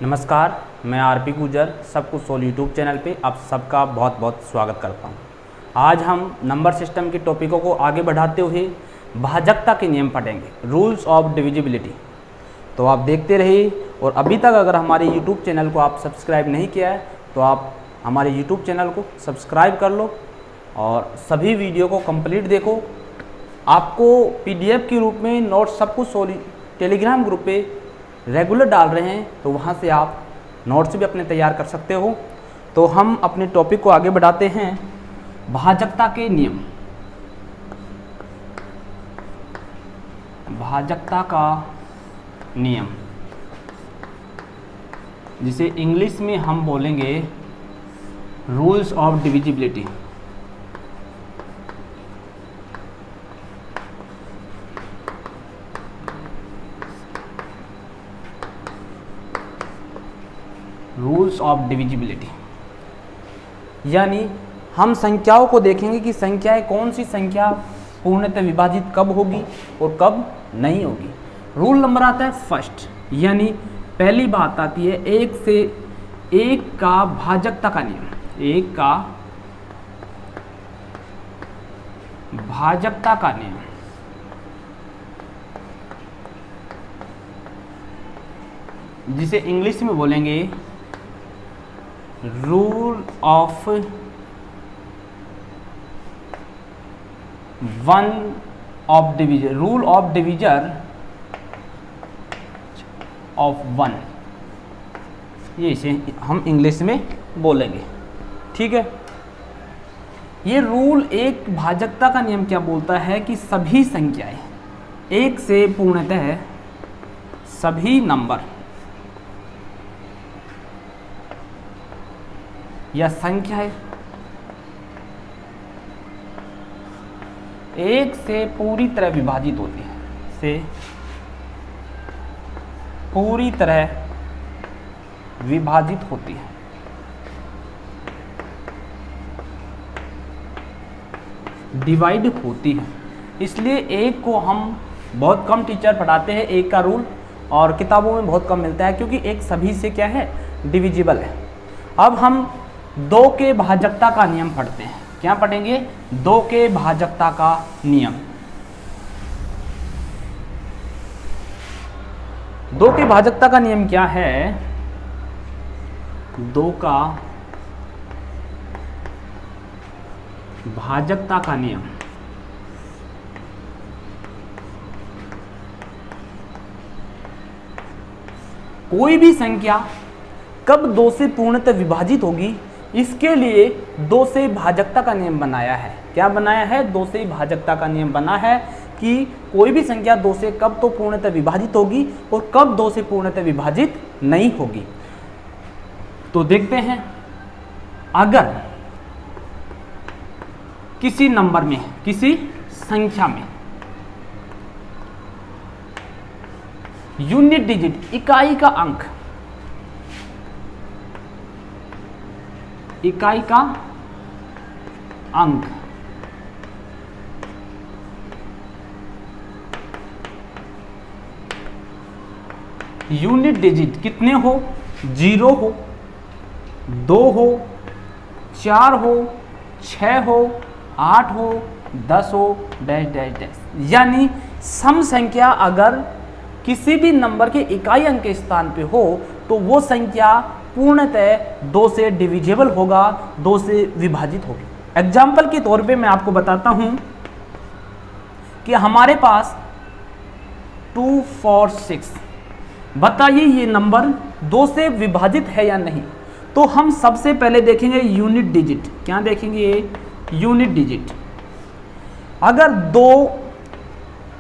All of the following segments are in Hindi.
नमस्कार, मैं आरपी गुजर सब कुछ सोल यूट्यूब चैनल पे आप सबका बहुत बहुत स्वागत करता हूँ। आज हम नंबर सिस्टम के टॉपिकों को आगे बढ़ाते हुए भाजकता के नियम पढ़ेंगे, रूल्स ऑफ डिविजिबिलिटी। तो आप देखते रहिए और अभी तक अगर हमारे यूट्यूब चैनल को आप सब्सक्राइब नहीं किया है तो आप हमारे यूट्यूब चैनल को सब्सक्राइब कर लो और सभी वीडियो को कंप्लीट देखो। आपको PDF के रूप में नोट्स सब कुछ सोल टेलीग्राम ग्रुप पे रेगुलर डाल रहे हैं, तो वहाँ से आप नोट्स भी अपने तैयार कर सकते हो। तो हम अपने टॉपिक को आगे बढ़ाते हैं। भाजकता के नियम, भाजकता का नियम जिसे इंग्लिश में हम बोलेंगे rules of divisibility. Rules of divisibility यानी हम संख्याओं को देखेंगे कि संख्याएं कौन सी संख्या पूर्णतः विभाजित कब होगी और कब नहीं होगी। रूल नंबर आता है फर्स्ट, यानी पहली बात आती है एक से एक का भाजकता का नियम। एक का भाजकता का नियम जिसे इंग्लिश में बोलेंगे rule of one of division, rule of division of one, ये इसे हम इंग्लिश में बोलेंगे। ठीक है, ये रूल एक भाजकता का नियम क्या बोलता है कि सभी संख्याएं एक से पूर्णतः सभी नंबर या संख्याएं एक से पूरी तरह विभाजित होती है, से पूरी तरह विभाजित होती है। डिवाइड होती है। इसलिए एक को हम बहुत कम टीचर पढ़ाते हैं, एक का रूल, और किताबों में बहुत कम मिलता है क्योंकि एक सभी से क्या है, डिविजिबल है। अब हम दो के भाजकता का नियम पढ़ते हैं। क्या पढ़ेंगे? दो के भाजकता का नियम। दो के भाजकता का नियम क्या है? दो का भाजकता का नियम कोई भी संख्या कब दो से पूर्णतः विभाजित होगी, इसके लिए दो से भाजकता का नियम बनाया है। क्या बनाया है? दो से भाजकता का नियम बना है कि कोई भी संख्या दो से कब तो पूर्णतः विभाजित होगी और कब दो से पूर्णतः विभाजित नहीं होगी। तो देखते हैं, अगर किसी नंबर में, किसी संख्या में यूनिट डिजिट, इकाई का अंक, इकाई का अंक यूनिट डिजिट कितने हो? 0 हो, 2 हो, 4 हो, 6 हो, 8 हो, 10 हो, डैश डैश डैश, यानी सम संख्या अगर किसी भी नंबर के इकाई अंक के स्थान पे हो तो वो संख्या पूर्णतः दो से डिविजिबल होगा, दो से विभाजित होगी। एग्जाम्पल के तौर पे मैं आपको बताता हूं कि हमारे पास 2, 4, 6, बताइए ये नंबर दो से विभाजित है या नहीं। तो हम सबसे पहले देखेंगे यूनिट डिजिट। क्या देखेंगे? Unit digit. अगर 2,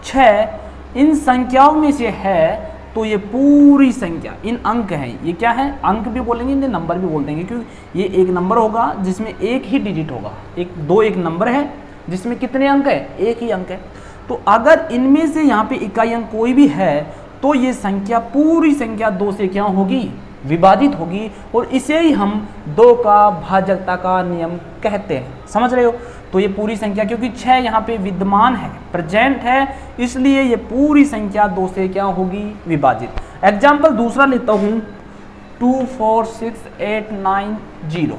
6 इन संख्याओं में से है तो ये पूरी संख्या, इन अंक हैं, ये क्या है? अंक भी बोलेंगे, इन्हें नंबर भी बोल देंगे, क्योंकि ये एक नंबर होगा जिसमें एक ही डिजिट होगा। एक नंबर है जिसमें कितने अंक है? एक ही अंक है। तो अगर इनमें से यहाँ पे इकाई अंक कोई भी है तो ये संख्या, पूरी संख्या दो से क्या होगी? विभाजित होगी, और इसे ही हम दो का भाजकता का नियम कहते हैं। समझ रहे हो? तो ये पूरी संख्या, क्योंकि 6 यहाँ पे विद्यमान है, प्रेजेंट है, इसलिए ये पूरी संख्या 2 से क्या होगी? विभाजित। एग्जाम्पल दूसरा लेता हूँ, 2 4 6 8 9 0।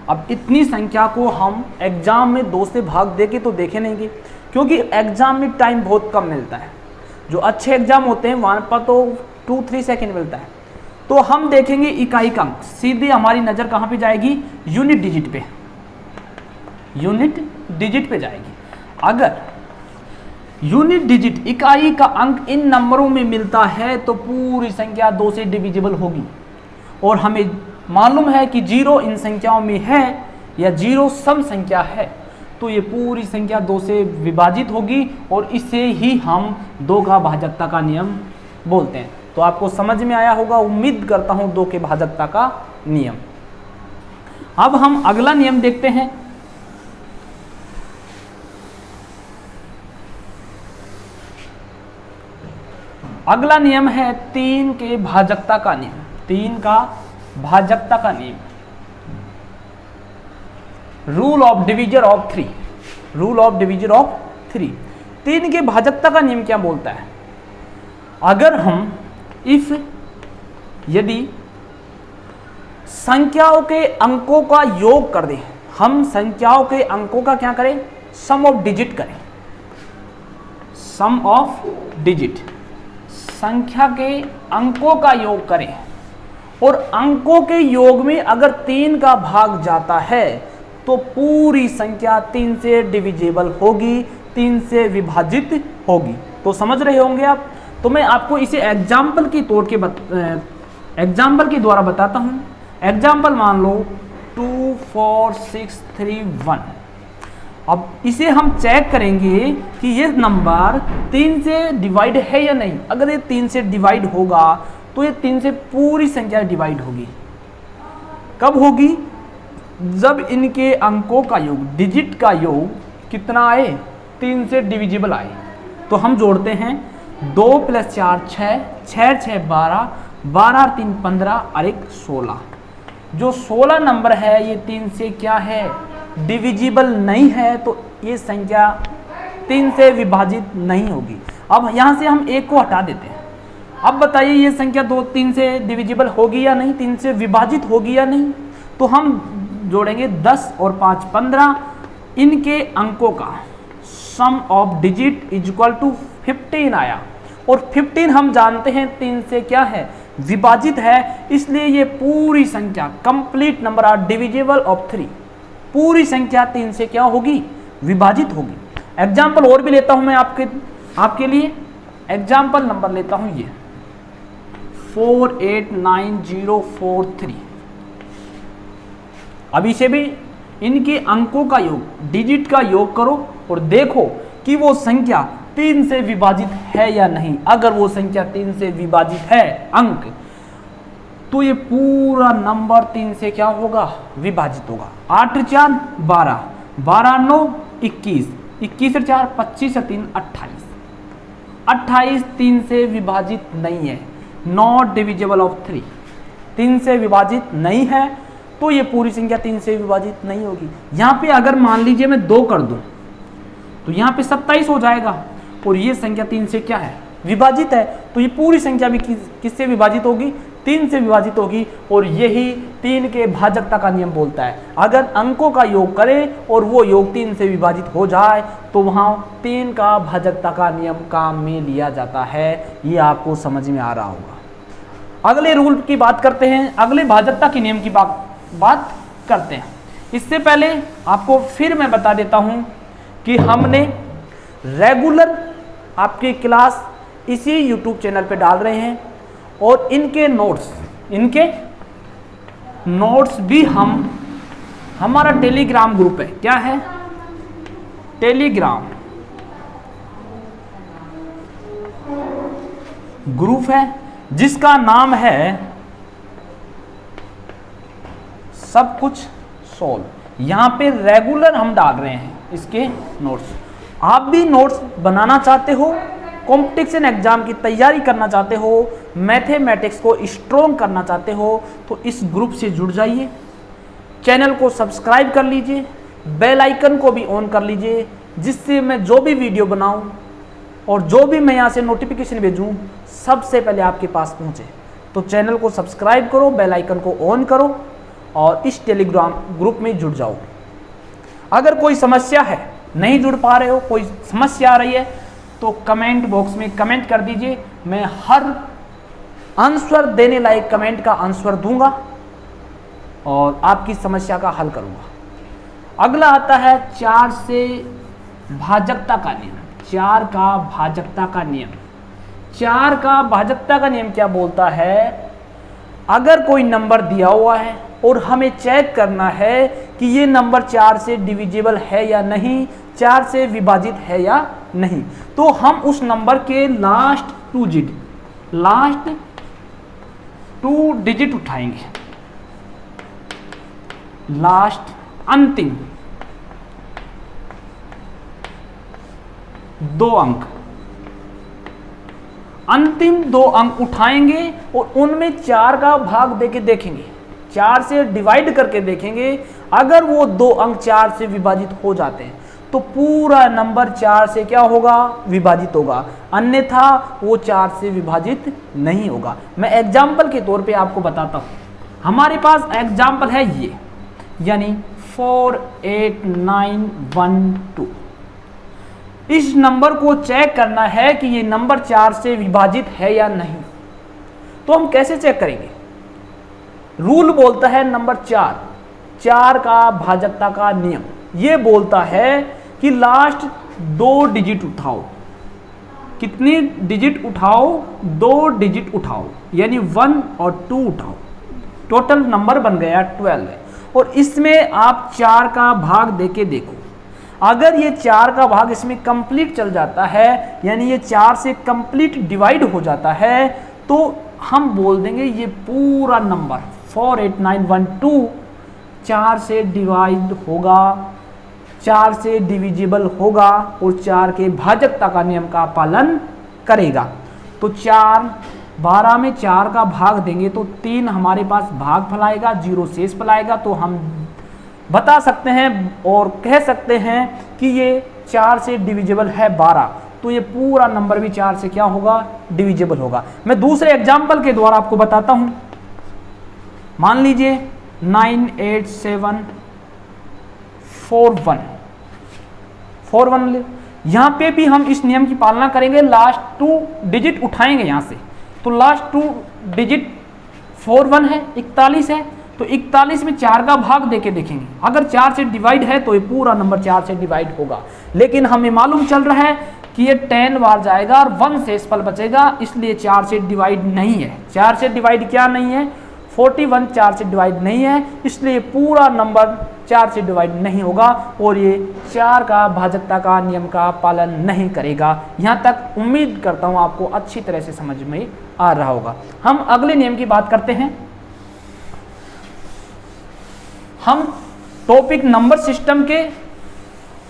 अब इतनी संख्या को हम एग्जाम में 2 से भाग दे के तो देखे नहीं, क्योंकि एग्जाम में टाइम बहुत कम मिलता है। जो अच्छे एग्जाम होते हैं वहाँ पर तो 2-3 सेकेंड मिलता है। तो हम देखेंगे इकाई का अंक, सीधे हमारी नज़र कहाँ पे जाएगी? यूनिट डिजिट पे, यूनिट डिजिट पे जाएगी। अगर यूनिट डिजिट इकाई का अंक इन नंबरों में मिलता है तो पूरी संख्या 2 से डिविजिबल होगी। और हमें मालूम है कि 0 इन संख्याओं में है या 0 सम संख्या है, तो ये पूरी संख्या 2 से विभाजित होगी और इसे ही हम 2 का भाजकता का नियम बोलते हैं। तो आपको समझ में आया होगा, उम्मीद करता हूं 2 के भाजकता का नियम। अब हम अगला नियम देखते हैं। अगला नियम है 3 के भाजकता का नियम। 3 का भाजकता का नियम, rule of division of 3, rule of division of 3। 3 के भाजकता का नियम क्या बोलता है? अगर हम यदि संख्याओं के अंकों का योग कर दें, हम संख्याओं के अंकों का क्या करें? सम ऑफ डिजिट करें, सम ऑफ डिजिट, संख्या के अंकों का योग करें और अंकों के योग में अगर 3 का भाग जाता है तो पूरी संख्या 3 से डिविजिबल होगी, 3 से विभाजित होगी। तो समझ रहे होंगे आप। तो मैं आपको इसे एग्जाम्पल की तौर के एग्जाम्पल के द्वारा बताता हूं। एग्जाम्पल मान लो 2 4 6 3 1। अब इसे हम चेक करेंगे कि ये नंबर 3 से डिवाइड है या नहीं। अगर ये 3 से डिवाइड होगा तो ये 3 से पूरी संख्या डिवाइड होगी। कब होगी? जब इनके अंकों का योग, डिजिट का योग कितना आए? 3 से डिविजिबल आए। तो हम जोड़ते हैं 2 + 4 6, 6 6 12, 12 3 15 और 1 16। जो 16 नंबर है ये 3 से क्या है? डिविजिबल नहीं है, तो ये संख्या 3 से विभाजित नहीं होगी। अब यहाँ से हम 1 को हटा देते हैं। अब बताइए ये संख्या 3 से डिविजिबल होगी या नहीं, 3 से विभाजित होगी या नहीं? तो हम जोड़ेंगे 10 और 5 15, इनके अंकों का sum of digit is equal to 15 आया। और 15 हम जानते हैं 3 से क्या है? विभाजित है, इसलिए ये पूरी संख्या complete number are divisible of 3। पूरी संख्या 3 से क्या होगी? विभाजित होगी। एग्जाम्पल और भी लेता हूं मैं आपके लिए। एग्जाम्पल नंबर लेता हूं ये 489043। अब इसे भी इनके अंकों का योग, डिजिट का योग करो और देखो कि वो संख्या 3 से विभाजित है या नहीं। अगर वो संख्या 3 से विभाजित है अंक, तो ये पूरा नंबर 3 से क्या होगा? विभाजित होगा। 8 4 12, 12 9 21, 21 4 25 3 28। 28 3 से विभाजित नहीं है, नॉट डिविजिबल ऑफ 3। 3 से विभाजित नहीं है तो ये पूरी संख्या 3 से विभाजित नहीं होगी। यहाँ पे अगर मान लीजिए मैं 2 कर दूं तो यहाँ पे 27 हो जाएगा और ये संख्या 3 से क्या है? विभाजित है। तो ये पूरी संख्या भी किससे विभाजित होगी? 3 से विभाजित होगी। और यही 3 के भाजकता का नियम बोलता है। अगर अंकों का योग करें और वो योग 3 से विभाजित हो जाए तो वहाँ 3 का भाजकता का नियम काम में लिया जाता है। ये आपको समझ में आ रहा होगा। अगले रूल की बात करते हैं, अगले भाजकता के नियम की बात करते हैं। इससे पहले आपको फिर मैं बता देता हूं कि हमने रेगुलर आपकी क्लास इसी YouTube चैनल पे डाल रहे हैं और इनके नोट्स भी हमारा टेलीग्राम ग्रुप है। क्या है? टेलीग्राम ग्रुप है जिसका नाम है सब कुछ सोल्व। यहाँ पे रेगुलर हम डाल रहे हैं इसके नोट्स। आप भी नोट्स बनाना चाहते हो, कॉम्पिटिशन एग्जाम की तैयारी करना चाहते हो, मैथमेटिक्स को स्ट्रॉन्ग करना चाहते हो, तो इस ग्रुप से जुड़ जाइए। चैनल को सब्सक्राइब कर लीजिए, बेल आइकन को भी ऑन कर लीजिए, जिससे मैं जो भी वीडियो बनाऊं और जो भी मैं यहाँ से नोटिफिकेशन भेजूं सबसे पहले आपके पास पहुँचे। तो चैनल को सब्सक्राइब करो, बेल आइकन को ऑन करो और इस टेलीग्राम ग्रुप में जुड़ जाओ। अगर कोई समस्या है, नहीं जुड़ पा रहे हो, कोई समस्या आ रही है, तो कमेंट बॉक्स में कमेंट कर दीजिए। मैं हर आंसर देने लायक कमेंट का आंसर दूंगा और आपकी समस्या का हल करूंगा। अगला आता है 4 से भाजकता का नियम। 4 का भाजकता का नियम। 4 का भाजकता का नियम क्या बोलता है? अगर कोई नंबर दिया हुआ है और हमें चेक करना है कि ये नंबर 4 से डिविजिबल है या नहीं, 4 से विभाजित है या नहीं, तो हम उस नंबर के लास्ट 2 डिजिट उठाएंगे। लास्ट अंतिम 2 अंक, अंतिम 2 अंक उठाएंगे और उनमें 4 का भाग देके देखेंगे, 4 से डिवाइड करके देखेंगे। अगर वो 2 अंक 4 से विभाजित हो जाते हैं तो पूरा नंबर 4 से क्या होगा? विभाजित होगा, अन्यथा वो 4 से विभाजित नहीं होगा। मैं एग्जाम्पल के तौर पे आपको बताता हूं। हमारे पास एग्जाम्पल है ये, यानी 48912। इस नंबर को चेक करना है कि ये नंबर 4 से विभाजित है या नहीं। तो हम कैसे चेक करेंगे? रूल बोलता है नंबर 4 का भाजकता का नियम ये बोलता है कि लास्ट 2 डिजिट उठाओ। कितनी डिजिट उठाओ? 2 डिजिट उठाओ, यानी 1 और 2 उठाओ। टोटल नंबर बन गया 12 है और इसमें आप 4 का भाग देके देखो। अगर ये 4 का भाग इसमें कंप्लीट चल जाता है, यानी ये 4 से कंप्लीट डिवाइड हो जाता है, तो हम बोल देंगे ये पूरा नंबर 48912 4 से डिवाइड होगा, 4 से डिविजिबल होगा और 4 के भाजकता का नियम का पालन करेगा। तो 12 में 4 का भाग देंगे तो 3 हमारे पास भाग फैलाएगा, 0 शेष फैलाएगा। तो हम बता सकते हैं और कह सकते हैं कि ये 4 से डिविजिबल है 12, तो ये पूरा नंबर भी 4 से क्या होगा? डिविजिबल होगा। मैं दूसरे एग्जाम्पल के द्वारा आपको बताता हूं। मान लीजिए 98741 यहां पे भी हम इस नियम की पालना करेंगे। लास्ट 2 डिजिट उठाएंगे यहां से, तो लास्ट 2 डिजिट 41 है, 41 है, तो 41 में 4 का भाग देके देखेंगे। अगर 4 से डिवाइड है तो ये पूरा नंबर 4 से डिवाइड होगा। लेकिन हमें मालूम चल रहा है कि ये 10 बार जाएगा और 1 शेषफल बचेगा, इसलिए 4 से डिवाइड नहीं है। 4 से डिवाइड क्या नहीं है? 41 4 से डिवाइड नहीं है, इसलिए पूरा नंबर 4 से डिवाइड नहीं होगा और ये 4 का भाजकता का नियम का पालन नहीं करेगा। यहाँ तक उम्मीद करता हूँ आपको अच्छी तरह से समझ में आ रहा होगा। हम अगले नियम की बात करते हैं। हम टॉपिक नंबर सिस्टम के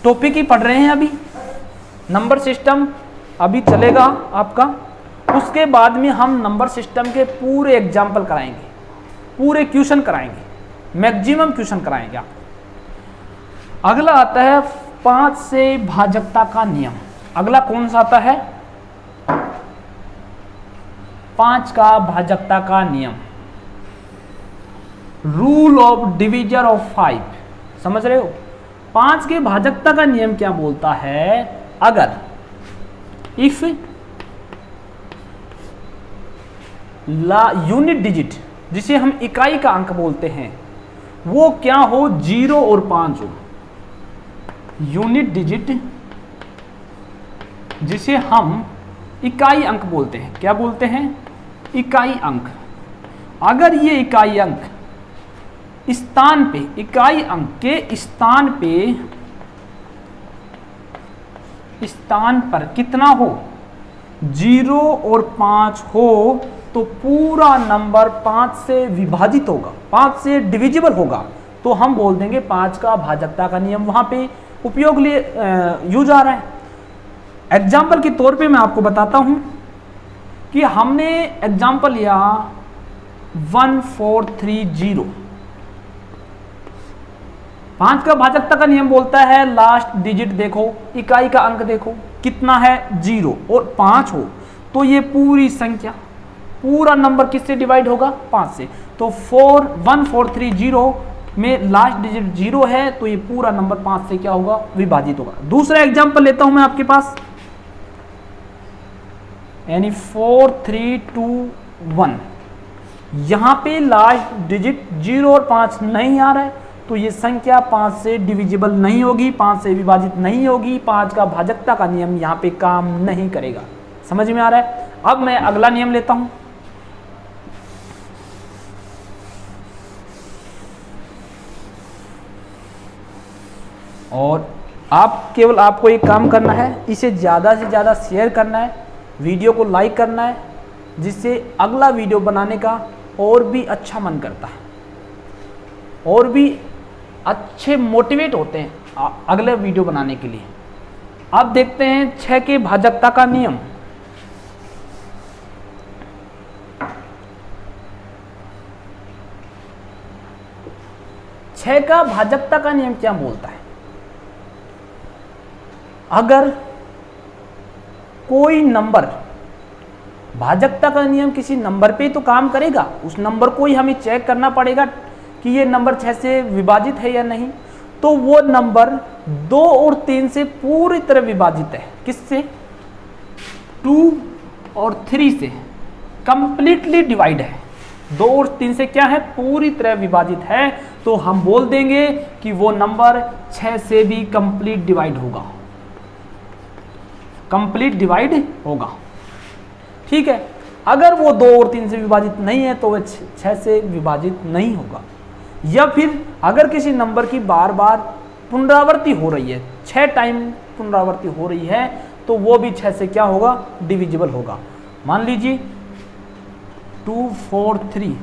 टॉपिक ही पढ़ रहे हैं। अभी नंबर सिस्टम अभी चलेगा आपका, उसके बाद में हम नंबर सिस्टम के पूरे एग्जाम्पल कराएंगे, पूरे क्वेश्चन कराएंगे, मैक्सिमम क्वेश्चन कराएंगे आप। अगला आता है 5 से भाजकता का नियम। अगला कौन सा आता है? 5 का भाजकता का नियम, रूल ऑफ डिवीजन ऑफ 5। समझ रहे हो? 5 के भाजकता का नियम क्या बोलता है? अगर इफ यूनिट डिजिट, जिसे हम इकाई का अंक बोलते हैं, वो क्या हो? 0 और 5 हो। यूनिट डिजिट जिसे हम इकाई अंक बोलते हैं, क्या बोलते हैं? इकाई अंक। अगर ये इकाई अंक स्थान पे, इकाई अंक के स्थान पर कितना हो? 0 और 5 हो, तो पूरा नंबर 5 से विभाजित होगा, 5 से डिविजिबल होगा। तो हम बोल देंगे 5 का भाजकता का नियम वहां पे उपयोग लिए यूज आ रहा है। एग्जाम्पल के तौर पे मैं आपको बताता हूं कि हमने एग्जाम्पल लिया 1430। 5 का भाजकता का नियम बोलता है लास्ट डिजिट देखो, इकाई का अंक देखो कितना है? 0 और 5 हो, तो ये पूरी संख्या पूरा नंबर किससे डिवाइड होगा? 5 से। तो 1430 में लास्ट डिजिट 0 है, तो ये पूरा नंबर 5 से क्या होगा? विभाजित होगा। दूसरा एग्जांपल लेता हूं मैं आपके पास, यानी 4321, यहां पे लास्ट डिजिट 0 और 5 नहीं आ रहा है, तो ये संख्या 5 से डिविजिबल नहीं होगी, 5 से विभाजित नहीं होगी, 5 का भाजकता का नियम यहां पे काम नहीं करेगा। समझ में आ रहा है? अब मैं अगला नियम लेता हूं, और केवल आपको एक काम करना है, इसे ज़्यादा से ज़्यादा शेयर करना है, वीडियो को लाइक करना है, जिससे अगला वीडियो बनाने का और भी अच्छा मन करता है, और भी अच्छे मोटिवेट होते हैं अगले वीडियो बनाने के लिए। अब देखते हैं 6 के भाजकता का नियम। छह का भाजकता का नियम क्या बोलता है? अगर कोई नंबर, भाजकता का नियम किसी नंबर पे तो काम करेगा, उस नंबर को ही हमें चेक करना पड़ेगा कि ये नंबर 6 से विभाजित है या नहीं। तो वो नंबर 2 और 3 से पूरी तरह विभाजित है। किससे? 2 और 3 से कंप्लीटली डिवाइड है। 2 और 3 से क्या है? पूरी तरह विभाजित है। तो हम बोल देंगे कि वो नंबर 6 से भी कंप्लीट डिवाइड होगा, कंप्लीट डिवाइड होगा। ठीक है। अगर वो 2 और 3 से विभाजित नहीं है तो वह 6 से विभाजित नहीं होगा। या फिर अगर किसी नंबर की बार बार पुनरावृत्ति हो रही है, 6 टाइम पुनरावृत्ति हो रही है, तो वो भी 6 से क्या होगा? डिविजिबल होगा। मान लीजिए 243,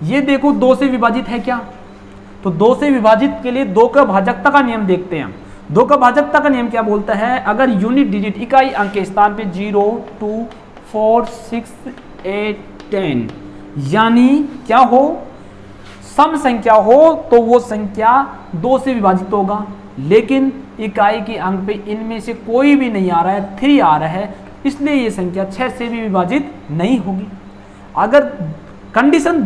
ये देखो 2 से विभाजित है क्या? तो 2 से विभाजित के लिए 2 का भाजकता का नियम देखते हैं हम। 2 का भाजकता का नियम क्या बोलता है? अगर यूनिट डिजिट इकाई अंक के स्थान पे 0, 2, 4, 6, 8, 10 यानी क्या हो? सम संख्या हो, तो वो संख्या 2 से विभाजित होगा। लेकिन इकाई के अंक पे इनमें से कोई भी नहीं आ रहा है, 3 आ रहा है, इसलिए ये संख्या 6 से भी विभाजित नहीं होगी। अगर कंडीशन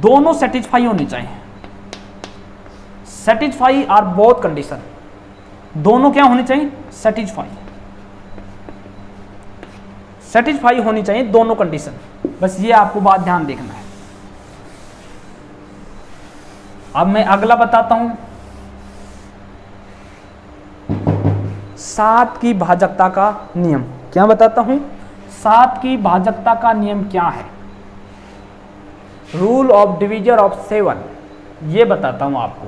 दोनों सेटिस्फाई होनी चाहिए, सेटिस्फाई आर बोथ कंडीशन, दोनों क्या होनी चाहिए? सेटिस्फाई होनी चाहिए दोनों कंडीशन। बस ये आपको बात ध्यान देखना है। अब मैं अगला बताता हूं, 7 की भाजकता का नियम। क्या बताता हूं? 7 की भाजकता का नियम क्या है? रूल ऑफ डिवीजन ऑफ 7, ये बताता हूं आपको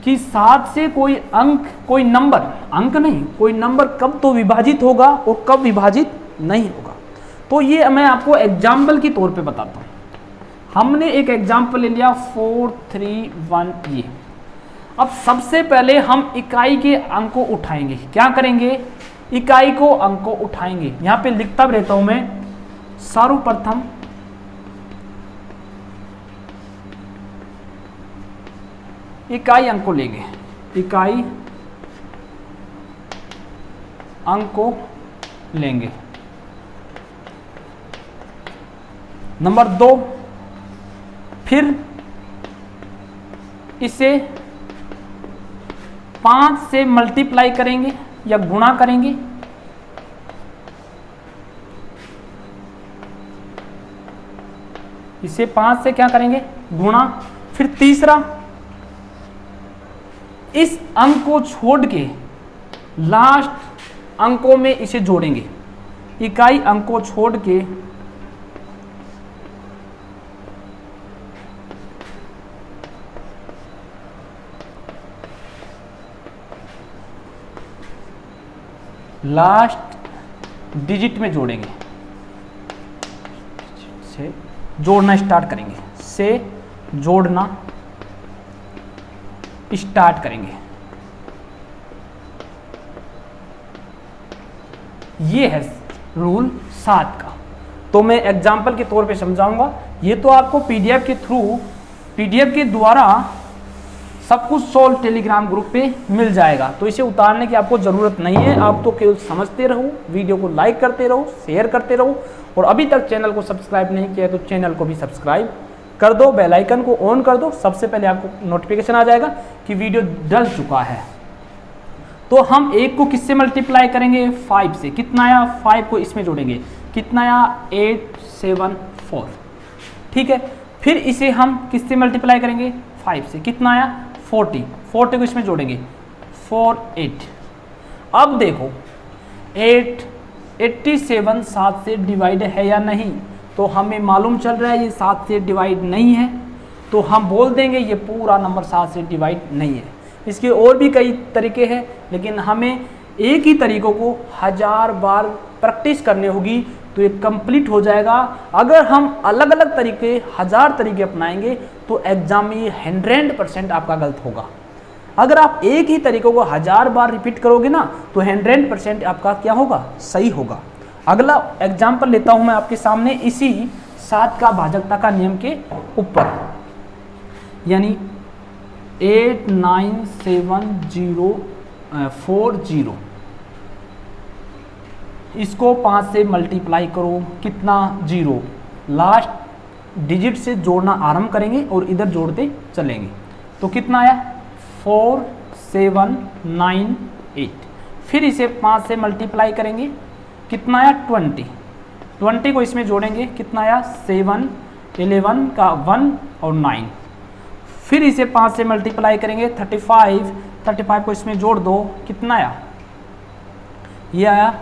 कि 7 से कोई अंक, कोई नंबर, अंक नहीं, कोई नंबर कब तो विभाजित होगा और कब विभाजित नहीं होगा। तो ये मैं आपको एग्जाम्पल के तौर पे बताता हूं। हमने एक एग्जाम्पल ले लिया 431 ये। अब सबसे पहले हम इकाई के अंक को उठाएंगे। क्या करेंगे? इकाई को अंक को उठाएंगे। यहां पे लिखता रहता हूं मैं, सर्वप्रथम इकाई अंक को लेंगे, इकाई अंक को लेंगे। नंबर 2, फिर इसे 5 से मल्टीप्लाई करेंगे या गुणा करेंगे। इसे 5 से क्या करेंगे? गुणा। फिर तीसरा, इस अंक को छोड़ के लास्ट अंकों में इसे जोड़ेंगे। इकाई अंक को छोड़ के लास्ट डिजिट में जोड़ेंगे, से जोड़ना स्टार्ट करेंगे, से जोड़ना स्टार्ट करेंगे। ये है रूल 7 का। तो मैं एग्जाम्पल के तौर पे समझाऊंगा। ये तो आपको पीडीएफ के थ्रू, पीडीएफ के द्वारा सब कुछ सोल्व टेलीग्राम ग्रुप पे मिल जाएगा। तो इसे उतारने की आपको ज़रूरत नहीं है, आप तो केवल समझते रहो, वीडियो को लाइक करते रहो, शेयर करते रहो, और अभी तक चैनल को सब्सक्राइब नहीं किया तो चैनल को भी सब्सक्राइब कर दो, बेल आइकन को ऑन कर दो, सबसे पहले आपको नोटिफिकेशन आ जाएगा कि वीडियो डल चुका है। तो हम 1 को किससे मल्टीप्लाई करेंगे? 5 से। कितना आया? 5 को इसमें जोड़ेंगे, कितना आया? 874। ठीक है, फिर इसे हम किससे मल्टीप्लाई करेंगे? 5 से। कितना आया? 40। 40 को इसमें जोड़ेंगे, 48। अब देखो 87 7 से डिवाइड है या नहीं, तो हमें मालूम चल रहा है ये 7 से डिवाइड नहीं है, तो हम बोल देंगे ये पूरा नंबर 7 से डिवाइड नहीं है। इसके और भी कई तरीके हैं, लेकिन हमें एक ही तरीकों को 1000 बार प्रैक्टिस करनी होगी तो ये कंप्लीट हो जाएगा। अगर हम अलग अलग तरीके 1000 तरीके अपनाएंगे तो एग्जाम में 100% आपका गलत होगा। अगर आप एक ही तरीकों को 1000 बार रिपीट करोगे ना तो 100% आपका क्या होगा? सही होगा। अगला एग्जाम्पल लेता हूं मैं आपके सामने इसी 7 का भाजकता का नियम के ऊपर, यानी 89740। इसको 5 से मल्टीप्लाई करो, कितना? 0। लास्ट डिजिट से जोड़ना आरंभ करेंगे और इधर जोड़ते चलेंगे, तो कितना आया? 4798। फिर इसे 5 से मल्टीप्लाई करेंगे, कितना आया? 20। 20 को इसमें जोड़ेंगे, कितना आया? 7, 11 का 1 और 9। फिर इसे 5 से मल्टीप्लाई करेंगे, 35। 35 को इसमें जोड़ दो, कितना आया? ये आया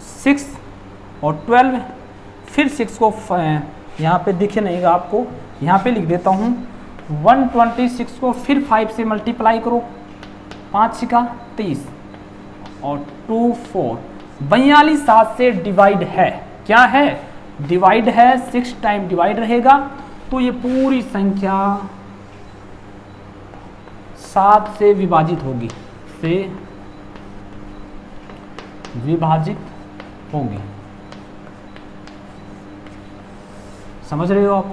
6 और 12। फिर 6 को यहाँ पे दिखे नहींगा आपको, यहाँ पे लिख देता हूँ। 126 को फिर 5 से मल्टीप्लाई करो, 5 का 30 और 2 4। 42 7 से डिवाइड है, क्या है? डिवाइड है, 6 टाइम डिवाइड रहेगा, तो ये पूरी संख्या 7 से विभाजित होगी, होगी। समझ रहे हो आप?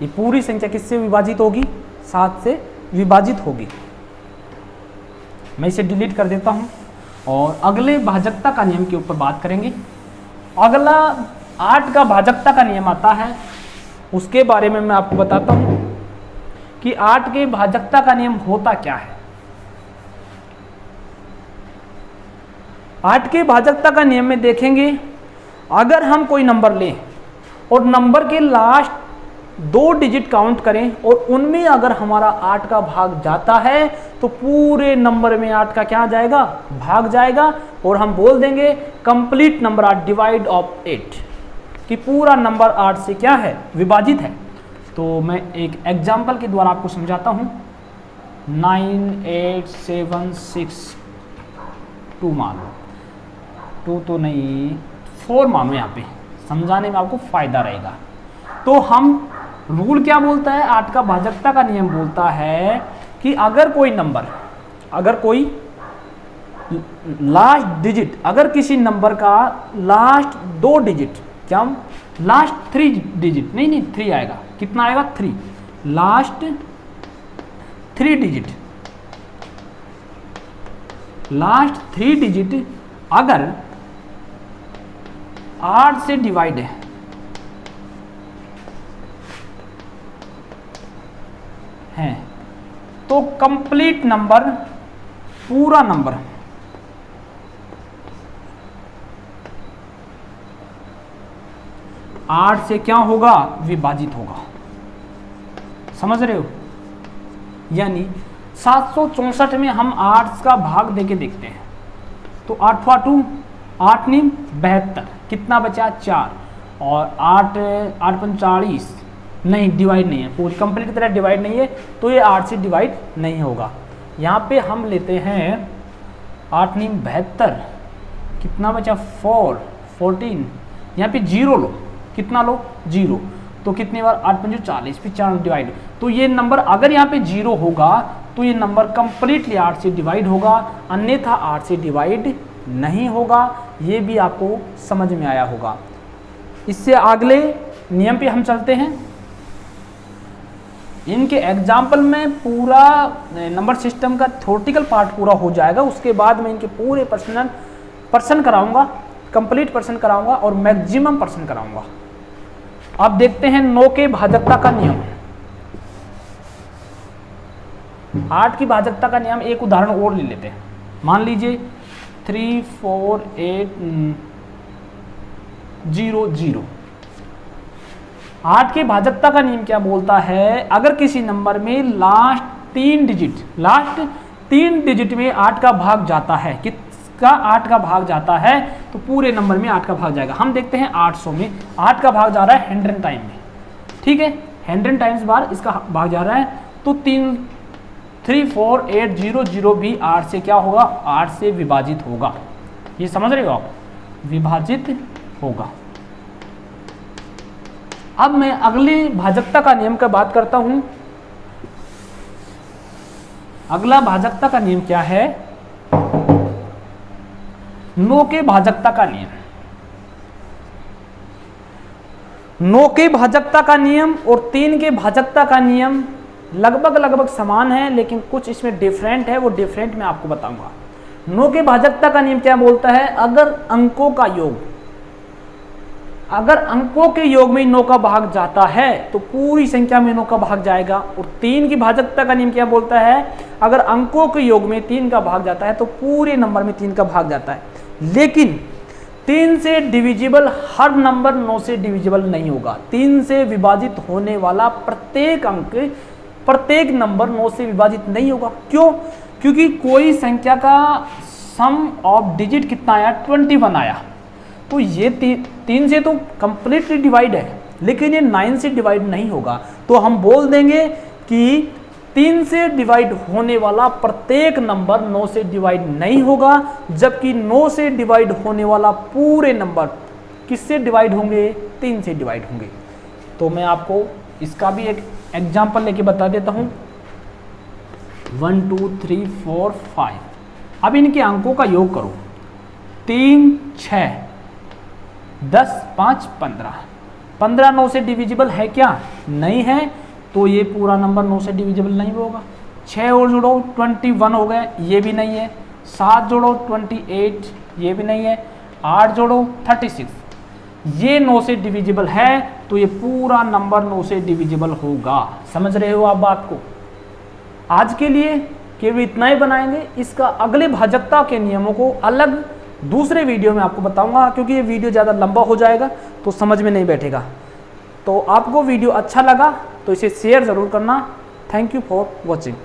ये पूरी संख्या किससे विभाजित होगी? 7 से विभाजित होगी। मैं इसे डिलीट कर देता हूं और अगले भाजकता का नियम के ऊपर बात करेंगे। अगला 8 का भाजकता का नियम आता है, उसके बारे में मैं आपको बताता हूं कि 8 के भाजकता का नियम होता क्या है। 8 के भाजकता का नियम में देखेंगे, अगर हम कोई नंबर लें और नंबर के लास्ट 2 डिजिट काउंट करें और उनमें अगर हमारा 8 का भाग जाता है तो पूरे नंबर में 8 का क्या जाएगा? भाग जाएगा, और हम बोल देंगे कंप्लीट नंबर 8 डिवाइड ऑफ 8, कि पूरा नंबर 8 से क्या है? विभाजित है। तो मैं एक एग्जाम्पल के द्वारा आपको समझाता हूँ। 98762 मानो, 2 तो नहीं 4 मानो, यहाँ पे समझाने में आपको फायदा रहेगा। तो हम रूल क्या बोलता है? 8 का भाजकता का नियम बोलता है कि अगर कोई नंबर, अगर कोई लास्ट डिजिट, अगर किसी नंबर का लास्ट 2 डिजिट, क्या लास्ट 3 डिजिट, नहीं 3 आएगा, कितना आएगा? 3। लास्ट 3 डिजिट, लास्ट 3 डिजिट अगर 8 से डिवाइड है तो कंप्लीट नंबर, पूरा नंबर 8 से क्या होगा? विभाजित होगा। समझ रहे हो? यानी 764 में हम 8 का भाग देके देखते हैं, तो 8 2 8 9 72, कितना बचा? 4, और 8 8 45, नहीं डिवाइड नहीं है, पूरी कंप्लीट तरह डिवाइड नहीं है, तो ये 8 से डिवाइड नहीं होगा। यहाँ पे हम लेते हैं 8 9 72, कितना बचा? 4 14, यहाँ पे 0 लो, कितना लो? 0, तो कितनी बार? 8 5 40, फिर 4 डिवाइड, तो ये नंबर अगर यहाँ पे 0 होगा तो ये नंबर कंप्लीटली 8 से डिवाइड होगा, अन्यथा 8 से डिवाइड नहीं होगा। ये भी आपको समझ में आया होगा। इससे अगले नियम पे हम चलते हैं। इनके एग्जाम्पल में पूरा नंबर सिस्टम का थ्योरेटिकल पार्ट पूरा हो जाएगा, उसके बाद मैं इनके पूरे पर्सन कराऊंगा, कंप्लीट पर्सन कराऊंगा और मैक्सिमम पर्सन कराऊंगा। अब देखते हैं 9 के भाजकता का नियम। 8 की भाजकता का नियम, एक उदाहरण और ले लेते हैं। मान लीजिए 3 4 8 0 0। 8 की भाजकता का नियम क्या बोलता है, अगर किसी नंबर में लास्ट 3 डिजिट में 8 का भाग जाता है, किसका 8 का भाग जाता है, तो पूरे नंबर में 8 का भाग जाएगा। हम देखते हैं 800 में 8 का भाग जा रहा है 100 टाइम में, ठीक है, 100 टाइम्स बार इसका भाग जा रहा है, तो 34800 भी 8 से क्या होगा, 8 से विभाजित होगा। ये समझ रहे हो आप, विभाजित होगा। अब मैं अगली भाजकता का नियम का बात करता हूं। अगला भाजकता का नियम क्या है, 9 के भाजकता का नियम। 9 के भाजकता का नियम और 3 के भाजकता का नियम लगभग समान है, लेकिन कुछ इसमें डिफरेंट है, वो डिफरेंट मैं आपको बताऊंगा। 9 के भाजकता का नियम क्या बोलता है, अगर अंकों के योग में 9 का भाग जाता है तो पूरी संख्या में 9 का भाग जाएगा। और 3 की भाजकता का नियम क्या बोलता है, अगर अंकों के योग में 3 का भाग जाता है तो पूरे नंबर में 3 का भाग जाता है। लेकिन 3 से डिविजिबल हर नंबर 9 से डिविजिबल नहीं होगा। 3 से विभाजित होने वाला प्रत्येक नंबर 9 से विभाजित नहीं होगा। क्यों? क्योंकि कोई संख्या का सम ऑफ डिजिट कितना आया, 21 आया, तो ये 3 से तो कंप्लीटली डिवाइड है, लेकिन ये 9 से डिवाइड नहीं होगा। तो हम बोल देंगे कि 3 से डिवाइड होने वाला प्रत्येक नंबर 9 से डिवाइड नहीं होगा, जबकि 9 से डिवाइड होने वाला पूरे नंबर किससे डिवाइड होंगे, 3 से डिवाइड होंगे। तो मैं आपको इसका भी एक एग्जाम्पल लेके बता देता हूं। 1 2 3 4 5। अब इनके अंकों का योग करो, 3 6 10 5 15। 15 9 से डिविजिबल है क्या, नहीं है, तो ये पूरा नंबर 9 से डिविजिबल नहीं होगा। 6 और जोड़ो 21 हो गए, ये भी नहीं है। 7 जोड़ो 28, ये भी नहीं है। 8 जोड़ो 36, ये 9 से डिविजिबल है, तो ये पूरा नंबर 9 से डिविजिबल होगा। समझ रहे हो आप बात को? आज के लिए केवल इतना ही बनाएंगे। इसका अगले भाजकता के नियमों को अलग दूसरे वीडियो में आपको बताऊंगा, क्योंकि ये वीडियो ज़्यादा लंबा हो जाएगा तो समझ में नहीं बैठेगा। तो आपको वीडियो अच्छा लगा तो इसे शेयर ज़रूर करना। Thank you for watching.